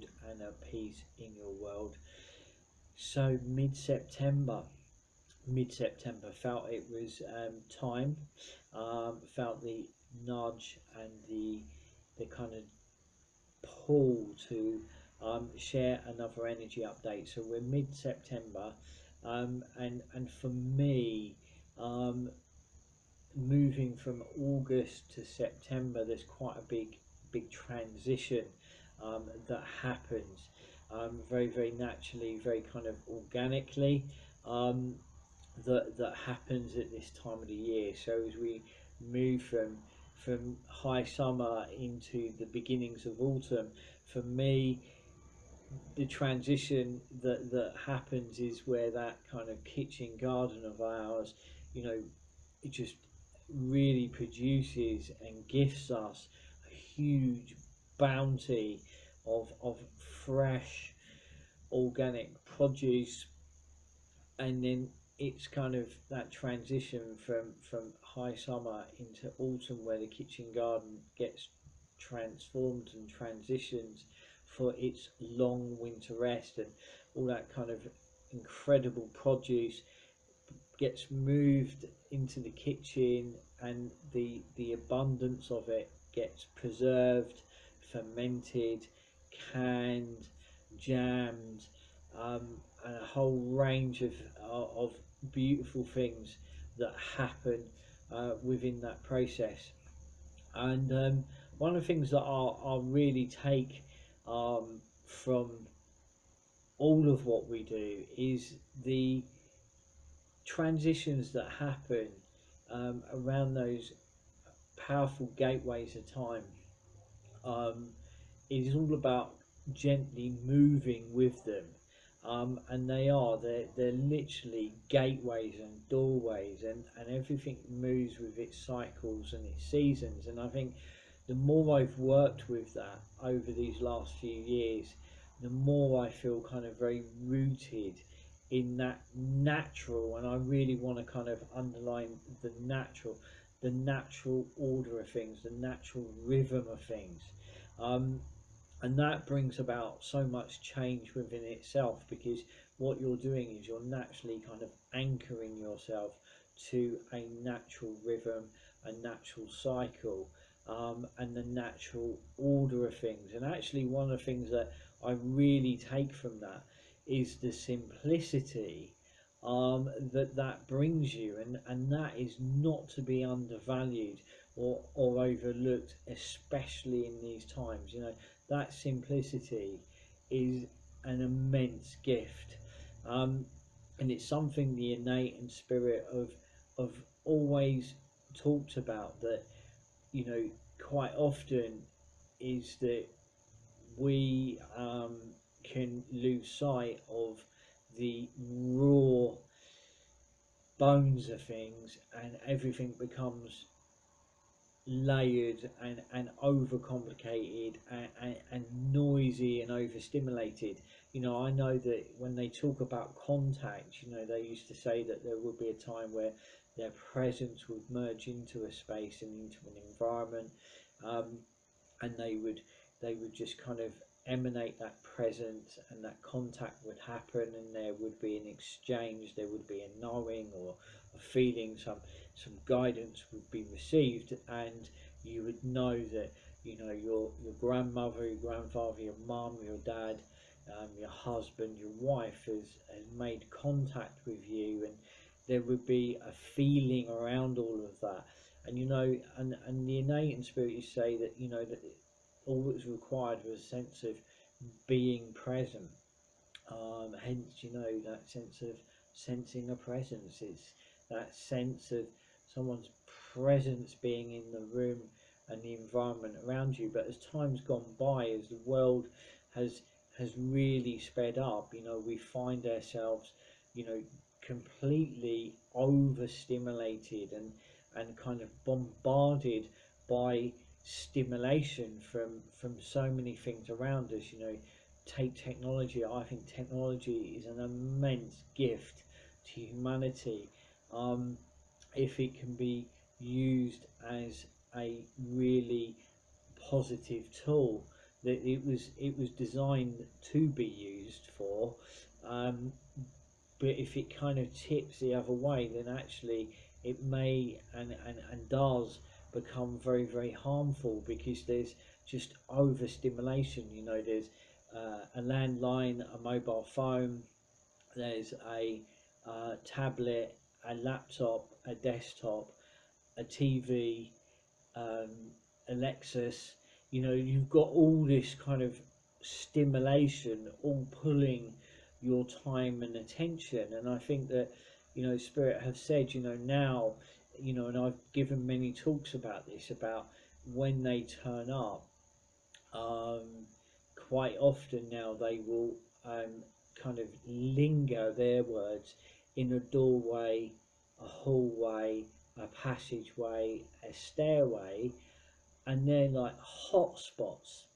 world and a peace in your world. So mid-September felt it was time, felt the nudge and the kind of pull to share another energy update. So we're mid-September, and for me, um, moving from August to September, there's quite a big transition that happens very naturally, very kind of organically. Um, that happens at this time of the year. So as we move from high summer into the beginnings of autumn, for me, the transition that happens is where that kind of kitchen garden of ours, it just really produces and gifts us a huge bounty of fresh organic produce. And then it's kind of that transition from high summer into autumn where the kitchen garden gets transformed and transitions for its long winter rest, and all that kind of incredible produce gets moved into the kitchen, and the abundance of it gets preserved, fermented, canned, jammed, and a whole range of beautiful things that happen within that process. And one of the things that I'll really take from all of what we do is the transitions that happen around those powerful gateways of time. It is all about gently moving with them. And they're literally gateways and doorways, and everything moves with its cycles and its seasons. And I think the more I've worked with that over these last few years, the more I feel kind of very rooted in that natural, and I really want to kind of underline the natural order of things, the natural rhythm of things. And that brings about so much change within itself, because what you're doing is you're naturally kind of anchoring yourself to a natural rhythm, a natural cycle, and the natural order of things. And actually, one of the things that I really take from that is the simplicity that brings you, and that is not to be undervalued or overlooked, especially in these times. That simplicity is an immense gift, and it's something the innate and spirit of always talked about, that quite often is that we can lose sight of the raw bones of things, and everything becomes layered and overcomplicated and noisy and overstimulated. I know that when they talk about contact, they used to say that there would be a time where their presence would merge into a space and into an environment, and they would just kind of emanate that presence, and that contact would happen, and there would be an exchange, there would be a knowing or a feeling, some guidance would be received, and you would know that your grandmother, your grandfather, your mum, your dad, your husband, your wife has made contact with you, and there would be a feeling around all of that. And and the innate and spirit, you say that that all that was required was a sense of being present. Hence, that sense of sensing a presence. It's that sense of someone's presence being in the room and the environment around you. But as time's gone by, as the world has really sped up, we find ourselves, completely overstimulated and kind of bombarded by stimulation from so many things around us. Take technology. I think technology is an immense gift to humanity, if it can be used as a really positive tool. that it was designed to be used for. Um, but if it kind of tips the other way, then actually it may and does become very, very harmful, because there's just overstimulation. There's a landline, a mobile phone, there's a tablet, a laptop, a desktop, a TV, um, Alexis. You've got all this kind of stimulation all pulling your time and attention. And I think that, Spirit have said, now, and I've given many talks about this, about when they turn up, um, quite often now they will kind of linger, their words, in a doorway, a hallway, a passageway, a stairway, and they're like hot spots.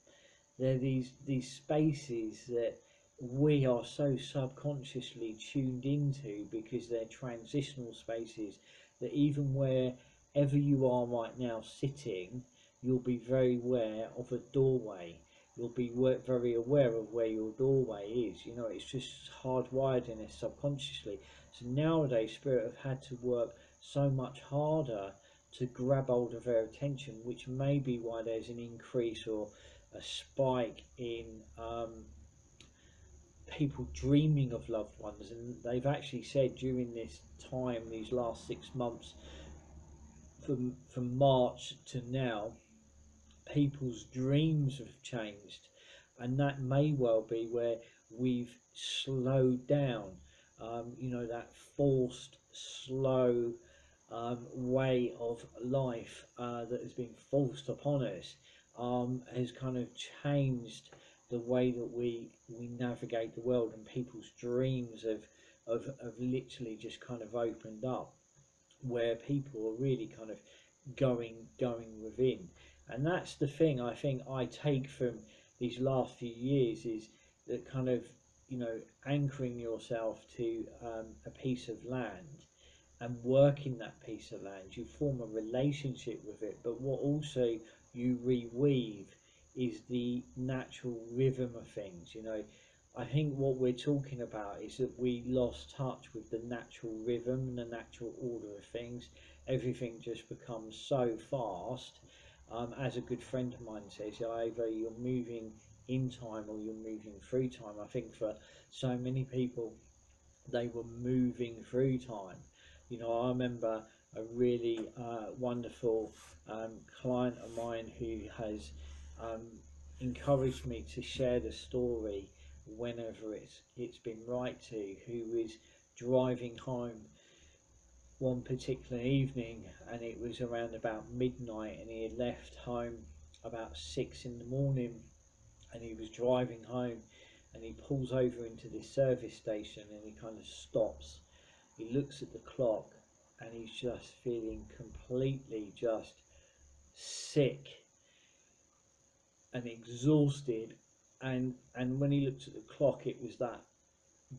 They're these spaces that we are so subconsciously tuned into, because they're transitional spaces, that even wherever you are right now sitting, you'll be very aware of a doorway. You'll be very aware of where your doorway is. It's just hardwired in us subconsciously. So nowadays, Spirit have had to work so much harder to grab hold of their attention, which may be why there's an increase or a spike in people dreaming of loved ones. And they've actually said during this time, these last 6 months, from March to now, people's dreams have changed, and that may well be where we've slowed down. That forced, slow way of life that has been forced upon us has kind of changed the way that we navigate the world, and people's dreams have literally just kind of opened up, where people are really kind of going within. And that's the thing I think I take from these last few years, is that kind of, anchoring yourself to a piece of land and working that piece of land. You form a relationship with it, but what also you reweave is the natural rhythm of things. I think what we're talking about is that we lost touch with the natural rhythm and the natural order of things. Everything just becomes so fast. As a good friend of mine says, either you're moving in time or you're moving through time. I think for so many people, they were moving through time. I remember a really wonderful client of mine who has um, encouraged me to share the story whenever it's been right to, who was driving home one particular evening, and it was around about midnight, and he had left home about 6 in the morning, and he was driving home, and he pulls over into this service station, and he kind of stops. He looks at the clock, and he's just feeling completely just sick and exhausted. And when he looked at the clock, it was that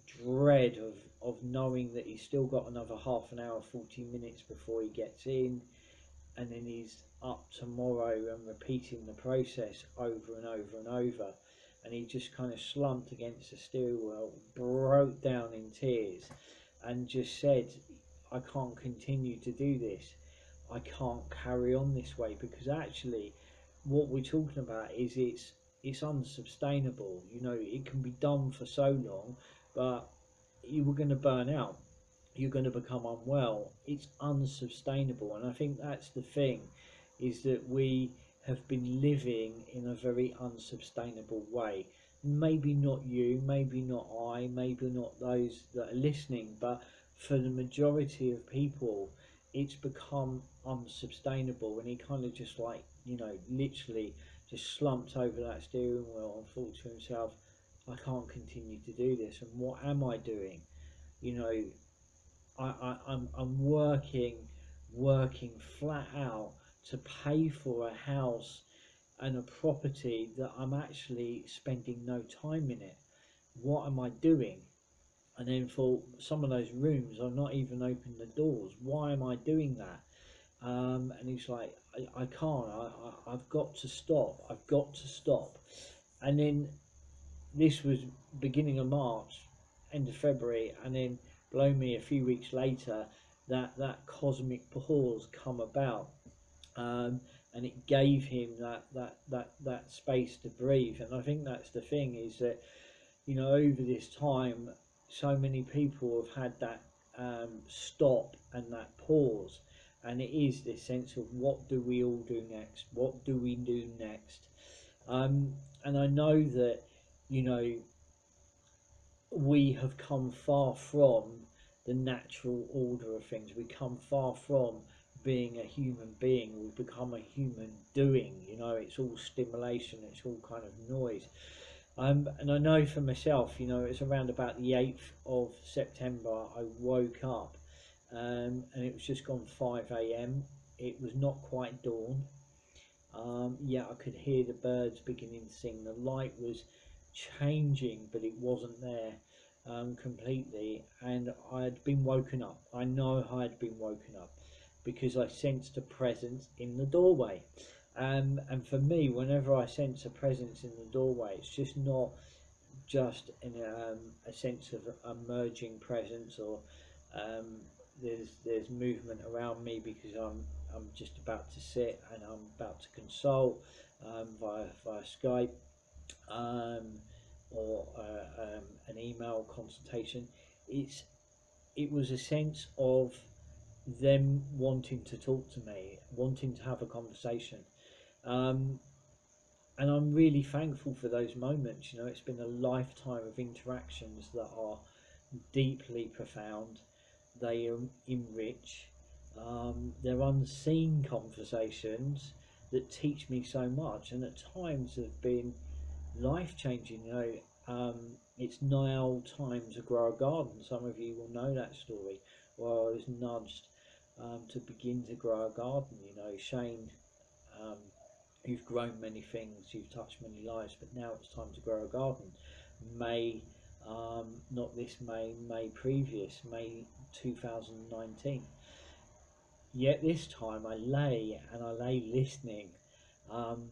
dread of knowing that he's still got another half an hour, 40 minutes before he gets in, and then he's up tomorrow and repeating the process over and over and over. And he just kind of slumped against the steering wheel, broke down in tears, and just said, I can't continue to do this. I can't carry on this way, because actually what we're talking about is it's unsustainable. It can be done for so long, but you were going to burn out. You're going to become unwell. It's unsustainable. And I think that's the thing, is that we have been living in a very unsustainable way. Maybe not you, maybe not I, maybe not those that are listening, but for the majority of people, it's become unsustainable. And he kind of just like, literally just slumped over that steering wheel and thought to himself, I can't continue to do this, and what am I doing? I'm working flat out to pay for a house and a property that I'm actually spending no time in it. What am I doing? And then for some of those rooms, I've not even opened the doors. Why am I doing that? And he's like, I can't. I've got to stop. I've got to stop. And then this was beginning of March, end of February, and then blow me, a few weeks later, that cosmic pause come about, and it gave him that space to breathe. And I think that's the thing, is that, you know, over this time, so many people have had that stop and that pause, and it is this sense of, what do we all do next? What do we do next? Um, and I know that, you know, we have come far from the natural order of things. We come far from being a human being. We've become a human doing. You know, it's all stimulation. It's all kind of noise. And I know for myself, you know, it's around about the 8th of September, I woke up, and it was just gone 5 a.m. It was not quite dawn. Yeah, I could hear the birds beginning to sing. The light was changing, but it wasn't there completely. And I had been woken up. I know I had been woken up because I sensed a presence in the doorway. And for me, whenever I sense a presence in the doorway, it's just not just in a sense of emerging presence, or um, there's movement around me because I'm just about to sit and I'm about to consult via Skype, um, or an email consultation. It was a sense of them wanting to talk to me, wanting to have a conversation. Um, and I'm really thankful for those moments. You know, it's been a lifetime of interactions that are deeply profound. They enrich. They're unseen conversations that teach me so much, and at times have been life changing. You know, it's now time to grow a garden. Some of you will know that story. Well, I was nudged to begin to grow a garden. You know, Shane, um, you've grown many things, you've touched many lives, but now it's time to grow a garden. May, not this May, May previous, May 2019. Yet this time I lay and I lay listening, um,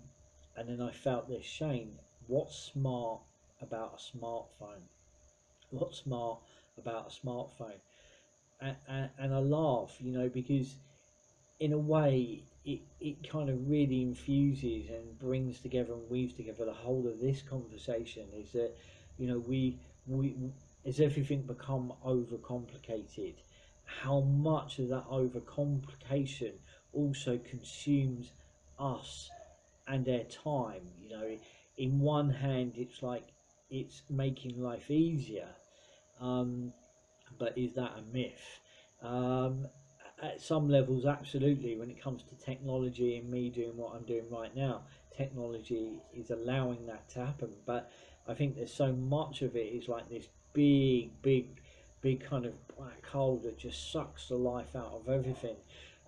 and then I felt this, Shane, what's smart about a smartphone? What's smart about a smartphone? And I laugh, you know, because in a way it kind of really infuses and brings together and weaves together the whole of this conversation. Is that, you know, we as everything become overcomplicated, how much of that overcomplication also consumes us and their time. You know, in one hand it's like it's making life easier, um, but is that a myth? Um, at some levels, absolutely. When it comes to technology and me doing what I'm doing right now, technology is allowing that to happen. But I think there's so much of it is like this big kind of black hole that just sucks the life out of everything.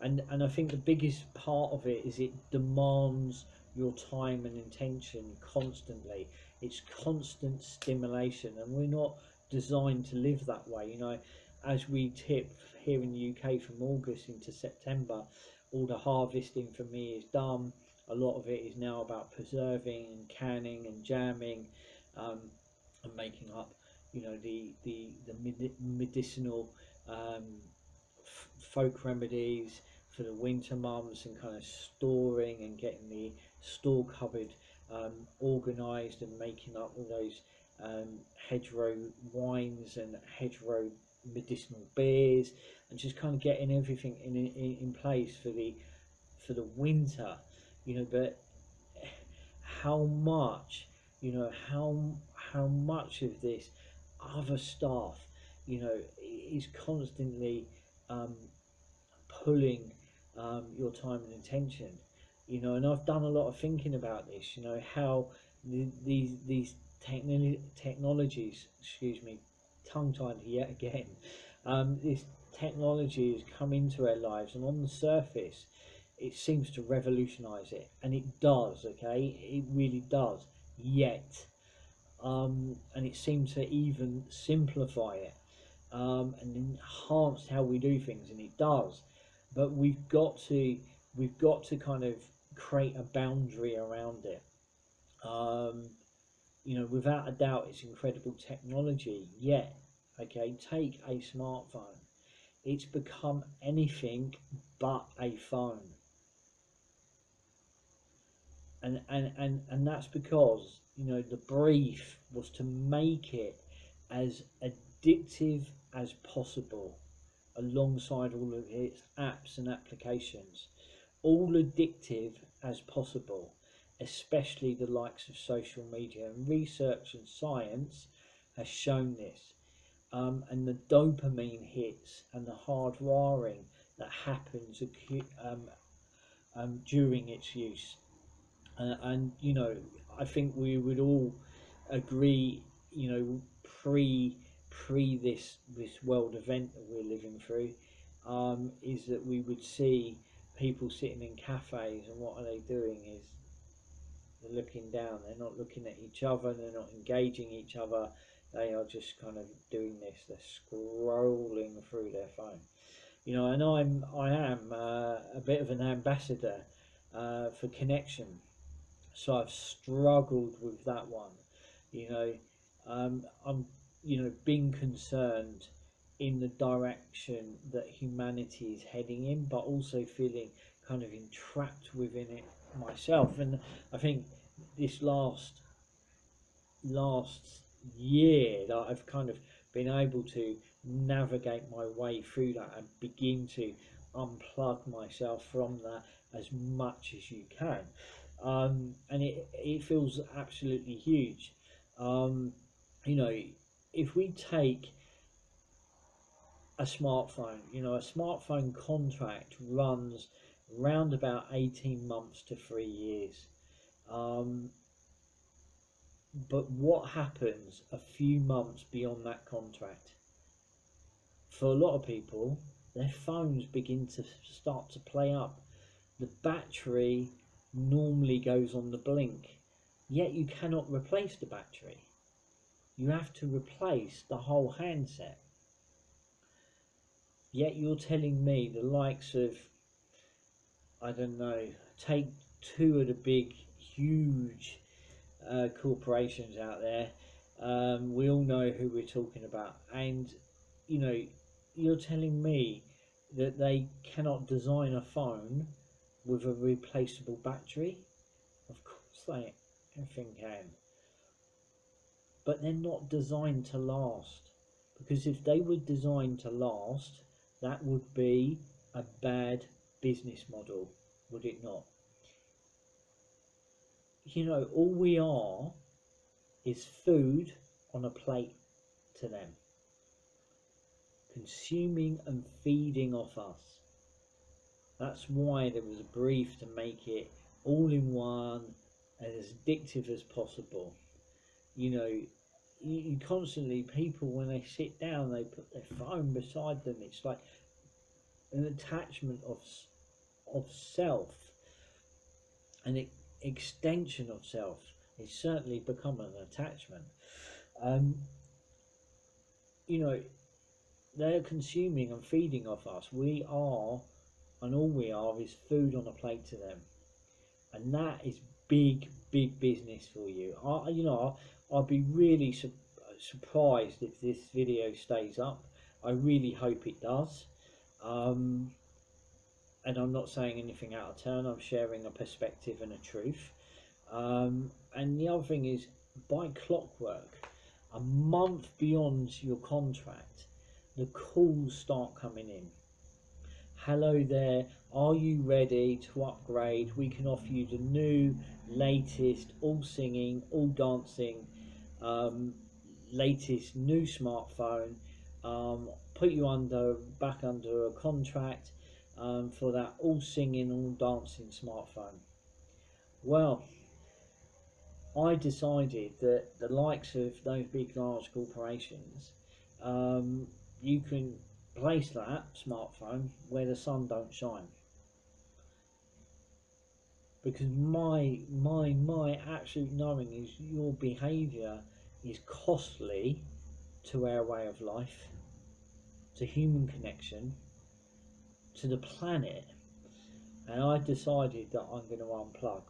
And I think the biggest part of it is it demands your time and intention constantly. It's constant stimulation, and we're not designed to live that way. You know, as we tip here in the UK from August into September, all the harvesting for me is done. A lot of it is now about preserving and canning and jamming, um, and making up, you know, the medicinal um, folk remedies for the winter months, and kind of storing and getting the store cupboard organised, and making up all those hedgerow wines and hedgerow medicinal beers, and just kind of getting everything in place for the winter. You know, but how much, you know, how much of this other stuff, you know, is constantly um, pulling your time and attention. You know, and I've done a lot of thinking about this. You know, how these technologies, excuse me, tongue tied yet again. This technology has come into our lives, and on the surface, it seems to revolutionise it, and it does. Okay, it really does. Yet, and it seems to even simplify it, and enhance how we do things, and it does. But we've got to kind of create a boundary around it. You know, without a doubt, it's incredible technology. Yet, okay, take a smartphone. It's become anything but a phone. And that's because, you know, the brief was to make it as addictive as possible, alongside all of its apps and applications, all addictive as possible, especially the likes of social media. And research and science has shown this. And the dopamine hits and the hardwiring that happens during its use. And you know, I think we would all agree, you know, pre this world event that we're living through, is that we would see people sitting in cafes, and what are they doing is they're looking down. They're not looking at each other. They're not engaging each other. They are just kind of doing this. They're scrolling through their phone. You know, and I am a bit of an ambassador for connection, so I've struggled with that one. You know, I'm, you know, being concerned in the direction that humanity is heading in, but also feeling kind of entrapped within it myself. And I think this last year that I've kind of been able to navigate my way through that and begin to unplug myself from that as much as you can. And it feels absolutely huge. You know, if we take a smartphone, you know, a smartphone contract runs round about 18 months to 3 years. Um, but what happens a few months beyond that contract? For a lot of people, their phones begin to start to play up. The battery normally goes on the blink, yet you cannot replace the battery. You have to replace the whole handset. Yet you're telling me the likes of, I don't know, take two of the big, huge corporations out there. We all know who we're talking about, and you know, you're telling me that they cannot design a phone with a replaceable battery? Of course they everything can, but they're not designed to last. Because if they were designed to last, that would be a bad business model, would it not? You know, all we are is food on a plate to them, consuming and feeding off us. That's why there was a brief to make it all in one and as addictive as possible. You know, you constantly, people, when they sit down, they put their phone beside them. It's like an attachment of self, an extension of self. It's certainly become an attachment. Um, you know, they're consuming and feeding off us. We are, and all we are is food on a plate to them, and that is big business for you. You know, I'll be really surprised if this video stays up. I really hope it does. And I'm not saying anything out of turn. I'm sharing a perspective and a truth. And the other thing is, by clockwork, a month beyond your contract, the calls start coming in. Hello there, are you ready to upgrade? We can offer you the new, latest, all singing, all dancing, latest new smartphone. Put you back under a contract for that all singing, all dancing smartphone. Well, I decided that the likes of those big large corporations, you can place that smartphone where the sun don't shine, because my absolute knowing is your behaviour is costly to our way of life, to human connection, to the planet. And I decided that I'm going to unplug,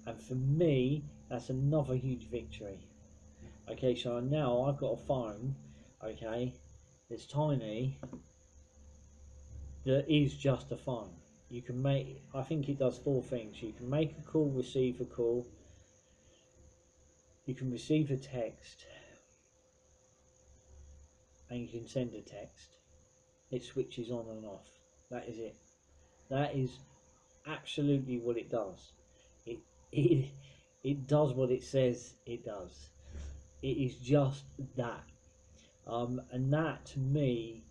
and for me that's another huge victory. Okay, so now I've got a phone, okay, it's tiny, that is just a phone. You can make, I think it does four things. You can make a call, receive a call, you can receive a text, and you can send a text. It switches on and off. That is it. That is absolutely what it does. It it it does what it says it does. It is just that. And that to me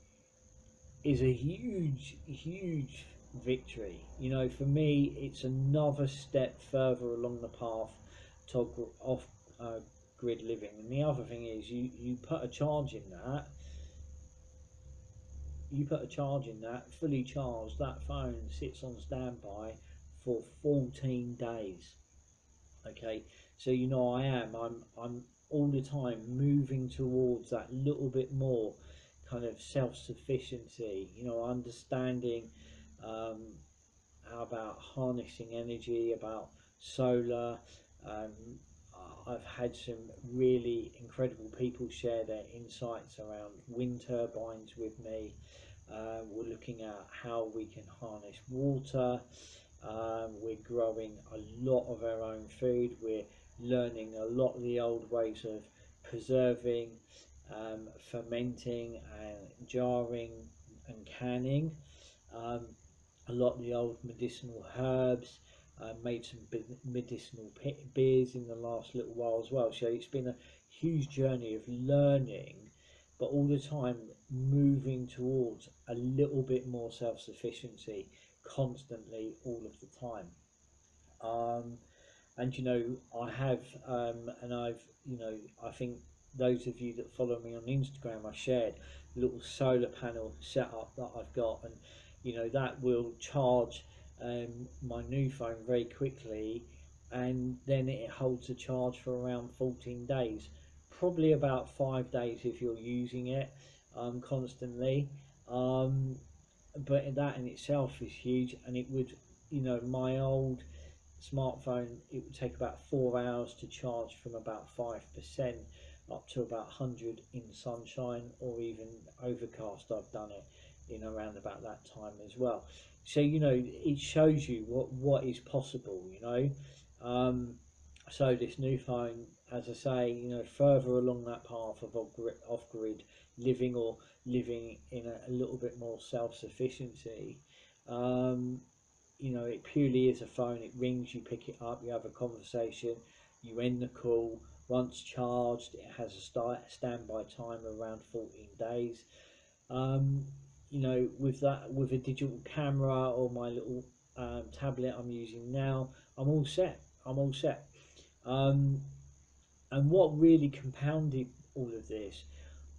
is a huge victory. You know, for me, it's another step further along the path to off grid living. And the other thing is, you put a charge in that. You put a charge in that, fully charged. That phone sits on standby for 14 days. Okay, so you know I'm all the time moving towards that little bit more kind of self-sufficiency, you know, understanding um, about harnessing energy, about solar. um, I've had some really incredible people share their insights around wind turbines with me. We're looking at how we can harness water. We're growing a lot of our own food. We're learning a lot of the old ways of preserving, fermenting, and jarring and canning. Um, a lot of the old medicinal herbs. Made some medicinal beers in the last little while as well. So it's been a huge journey of learning, but all the time moving towards a little bit more self-sufficiency constantly all of the time. And you know, I have, and I've, you know, I think those of you that follow me on Instagram, I shared a little solar panel setup that I've got, and you know, that will charge my new phone very quickly, and then it holds a charge for around 14 days, probably about 5 days if you're using it constantly. Um, but that in itself is huge, and it would, you know, my old smartphone, it would take about 4 hours to charge from about 5% up to about 100 in sunshine or even overcast. I've done it in around about that time as well. So you know, it shows you what is possible, you know. So this new phone, as I say, you know, further along that path of off-grid living, or living in a little bit more self-sufficiency. um, you know, it purely is a phone. It rings, you pick it up, you have a conversation, you end the call. Once charged, it has a standby time around 14 days. um, you know, with that, with a digital camera or my little tablet I'm using now, I'm all set. I'm all set. um, and what really compounded all of this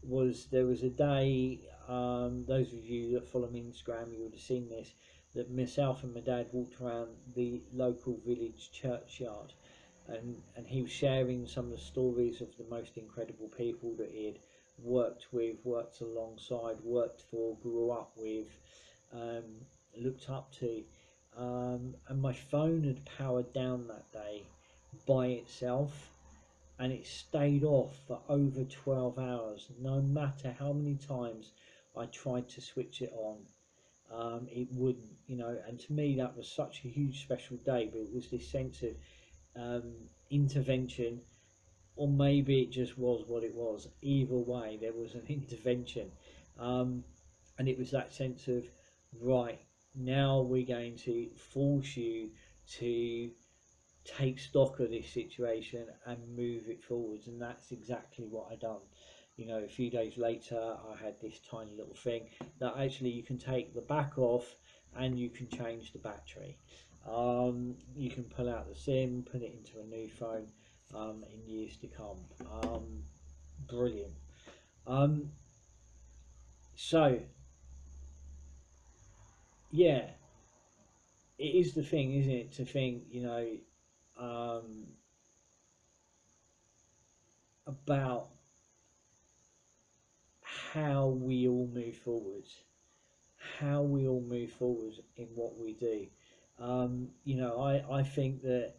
was, there was a day, those of you that follow me on Instagram, you would have seen this, that myself and my dad walked around the local village churchyard, and he was sharing some of the stories of the most incredible people that he had worked with, worked alongside, worked for, grew up with, um, looked up to. And my phone had powered down that day by itself, and it stayed off for over 12 hours, no matter how many times I tried to switch it on. It wouldn't, you know. And to me, that was such a huge special day, but it was this sense of um, intervention, or maybe it just was what it was. Either way, there was an intervention. And it was that sense of, right, now we're going to force you to take stock of this situation and move it forwards. And that's exactly what I done. You know, a few days later, I had this tiny little thing that actually you can take the back off and you can change the battery. You can pull out the SIM, put it into a new phone in years to come. Brilliant. So yeah, it is the thing, isn't it, to think, you know, about how we all move forward, how we all move forward in what we do. You know, I think that,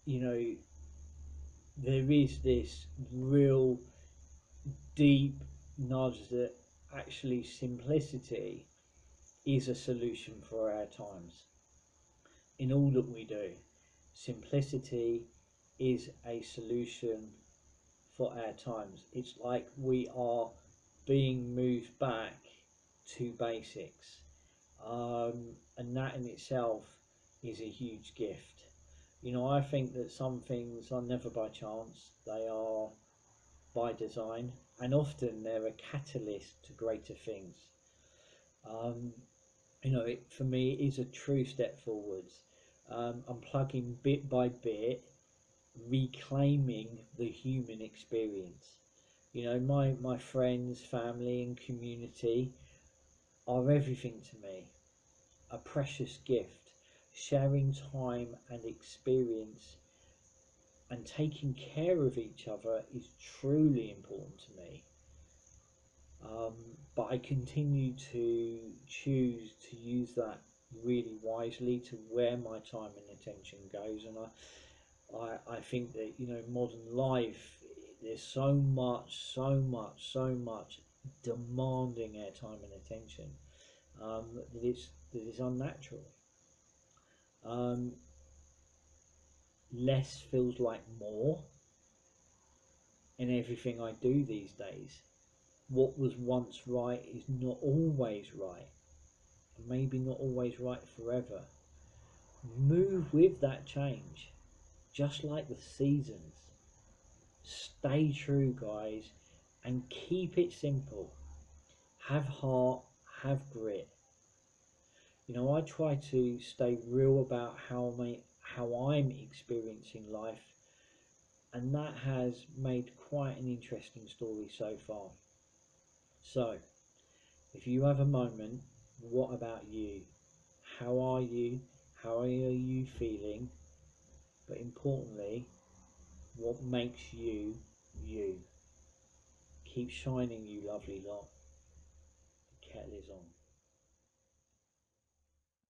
you know, there is this real deep nudge that actually simplicity is a solution for our times. In all that we do, simplicity is a solution for our times. It's like we are being moved back to basics, and that in itself is a huge gift. I think that some things are never by chance, they are by design, and often they're a catalyst to greater things. Um, for me, it is a true step forwards. I'm plugging bit by bit, reclaiming the human experience. My friends, family, and community are everything to me, a precious gift. Sharing time and experience and taking care of each other is truly important to me. Um, but I continue to choose to use that really wisely to where my time and attention goes. And I think that, modern life, there's so much demanding our time and attention, that it's unnatural. Um, Less feels like more in everything I do these days. What was once right is not always right, and maybe not always right forever. Move with that change, just like the seasons. Stay true, guys, and keep it simple. Have heart, have grit. I try to stay real about how I'm experiencing life, and that has made quite an interesting story so far. So, if you have a moment, what about you? How are you? How are you feeling? But importantly, what makes you you? Keep shining, you lovely lot. The kettle is on.